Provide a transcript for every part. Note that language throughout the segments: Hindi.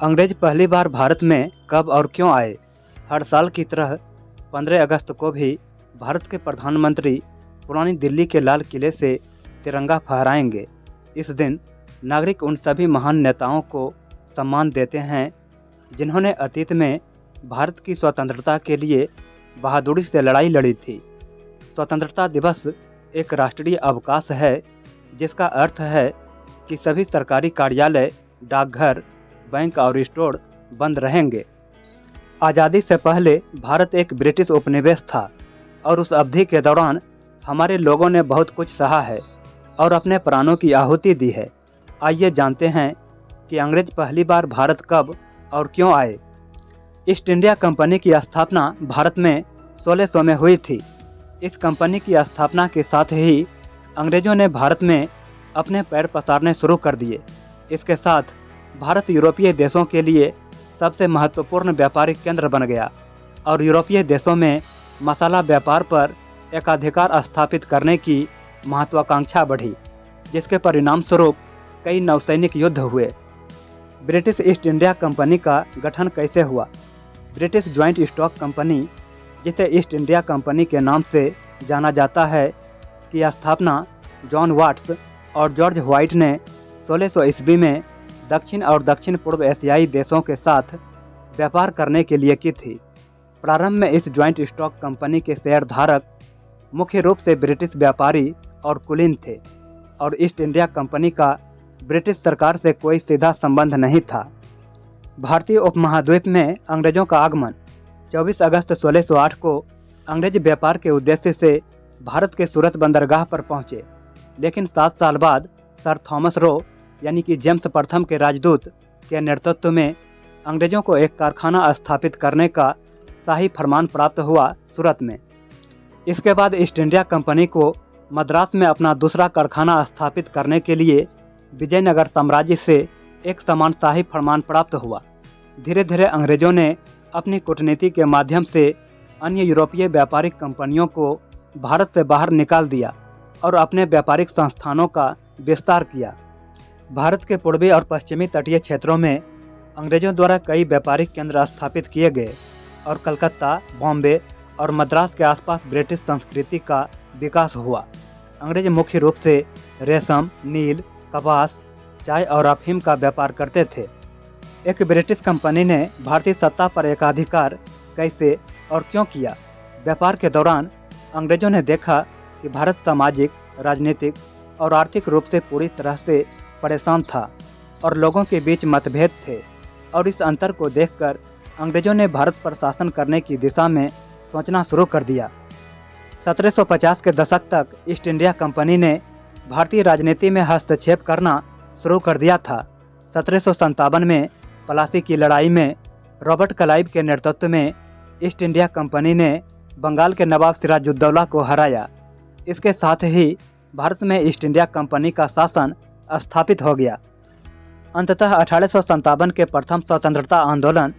अंग्रेज पहली बार भारत में कब और क्यों आए? हर साल की तरह 15 अगस्त को भी भारत के प्रधानमंत्री पुरानी दिल्ली के लाल किले से तिरंगा फहराएंगे। इस दिन नागरिक उन सभी महान नेताओं को सम्मान देते हैं जिन्होंने अतीत में भारत की स्वतंत्रता के लिए बहादुरी से लड़ाई लड़ी थी। स्वतंत्रता दिवस एक राष्ट्रीय अवकाश है जिसका अर्थ है कि सभी सरकारी कार्यालय, डाकघर, बैंक और स्टोर बंद रहेंगे। आज़ादी से पहले भारत एक ब्रिटिश उपनिवेश था और उस अवधि के दौरान हमारे लोगों ने बहुत कुछ सहा है और अपने प्राणों की आहुति दी है। आइए जानते हैं कि अंग्रेज पहली बार भारत कब और क्यों आए। ईस्ट इंडिया कंपनी की स्थापना भारत में 1600 में हुई थी। इस कंपनी की स्थापना के साथ ही अंग्रेजों ने भारत में अपने पैर पसारने शुरू कर दिए। इसके साथ भारत यूरोपीय देशों के लिए सबसे महत्वपूर्ण व्यापारिक केंद्र बन गया और यूरोपीय देशों में मसाला व्यापार पर एकाधिकार स्थापित करने की महत्वाकांक्षा बढ़ी, जिसके परिणाम स्वरूप कई नौसैनिक युद्ध हुए। ब्रिटिश ईस्ट इंडिया कंपनी का गठन कैसे हुआ? ब्रिटिश ज्वाइंट स्टॉक कंपनी, जिसे ईस्ट इंडिया कंपनी के नाम से जाना जाता है, की स्थापना जॉन वाट्स और जॉर्ज व्हाइट ने 1600 ईस्वी में दक्षिण और दक्षिण पूर्व एशियाई देशों के साथ व्यापार करने के लिए की थी। प्रारंभ में इस ज्वाइंट स्टॉक कंपनी के शेयरधारक मुख्य रूप से ब्रिटिश व्यापारी और कुलीन थे और ईस्ट इंडिया कंपनी का ब्रिटिश सरकार से कोई सीधा संबंध नहीं था। भारतीय उपमहाद्वीप में अंग्रेजों का आगमन 24 अगस्त 1608 को अंग्रेज व्यापार के उद्देश्य से भारत के सूरत बंदरगाह पर पहुंचे, लेकिन 7 साल बाद सर थॉमस रो यानी कि जेम्स प्रथम के राजदूत के नेतृत्व में अंग्रेजों को एक कारखाना स्थापित करने का शाही फरमान प्राप्त हुआ सूरत में। इसके बाद ईस्ट इंडिया कंपनी को मद्रास में अपना दूसरा कारखाना स्थापित करने के लिए विजयनगर साम्राज्य से एक समान शाही फरमान प्राप्त हुआ। धीरे धीरे अंग्रेजों ने अपनी कूटनीति के माध्यम से अन्य यूरोपीय व्यापारिक कंपनियों को भारत से बाहर निकाल दिया और अपने व्यापारिक संस्थानों का विस्तार किया। भारत के पूर्वी और पश्चिमी तटीय क्षेत्रों में अंग्रेजों द्वारा कई व्यापारिक केंद्र स्थापित किए गए और कलकत्ता, बॉम्बे और मद्रास के आसपास ब्रिटिश संस्कृति का विकास हुआ। अंग्रेज मुख्य रूप से रेशम, नील, कपास, चाय और अफीम का व्यापार करते थे। एक ब्रिटिश कंपनी ने भारतीय सत्ता पर एकाधिकार कैसे और क्यों किया? व्यापार के दौरान अंग्रेजों ने देखा कि भारत सामाजिक, राजनीतिक और आर्थिक रूप से पूरी तरह से परेशान था और लोगों के बीच मतभेद थे, और इस अंतर को देखकर अंग्रेजों ने भारत पर शासन करने की दिशा में सोचना शुरू कर दिया। 1750 के दशक तक ईस्ट इंडिया कंपनी ने भारतीय राजनीति में हस्तक्षेप करना शुरू कर दिया था। 1757 में प्लासी की लड़ाई में रॉबर्ट क्लाइव के नेतृत्व में ईस्ट इंडिया कंपनी ने बंगाल के नवाब सिराजुद्दौला को हराया। इसके साथ ही भारत में ईस्ट इंडिया कंपनी का शासन स्थापित हो गया। अंततः 1857 के प्रथम स्वतंत्रता आंदोलन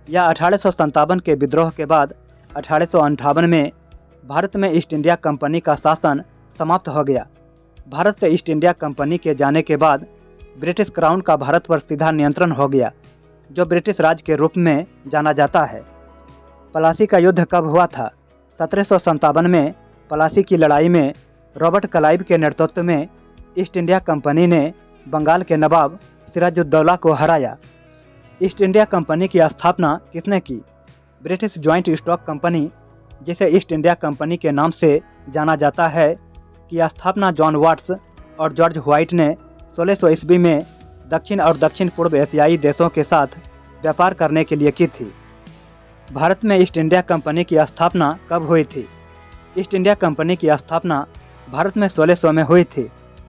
या 1857 के विद्रोह के बाद 1858 में भारत में ईस्ट इंडिया कंपनी का शासन समाप्त हो गया। भारत से ईस्ट इंडिया कंपनी के जाने के बाद ब्रिटिश क्राउन का भारत पर सीधा नियंत्रण हो गया, जो ब्रिटिश राज के रूप में जाना जाता है। प्लासी का युद्ध कब हुआ था? 1757 में प्लासी की लड़ाई में रॉबर्ट क्लाइव के नेतृत्व में ईस्ट इंडिया कंपनी ने बंगाल के नवाब सिराजुद्दौला को हराया। ईस्ट इंडिया कंपनी की स्थापना किसने की? ब्रिटिश ज्वाइंट स्टॉक कंपनी, जिसे ईस्ट इंडिया कंपनी के नाम से जाना जाता है, की स्थापना जॉन वाट्स और जॉर्ज व्हाइट ने 1600 ईस्वी में दक्षिण और दक्षिण पूर्व एशियाई देशों के साथ व्यापार करने के लिए की थी। भारत में ईस्ट इंडिया कंपनी की स्थापना कब हुई थी? ईस्ट इंडिया कंपनी की स्थापना भारत में 1600 में हुई थी।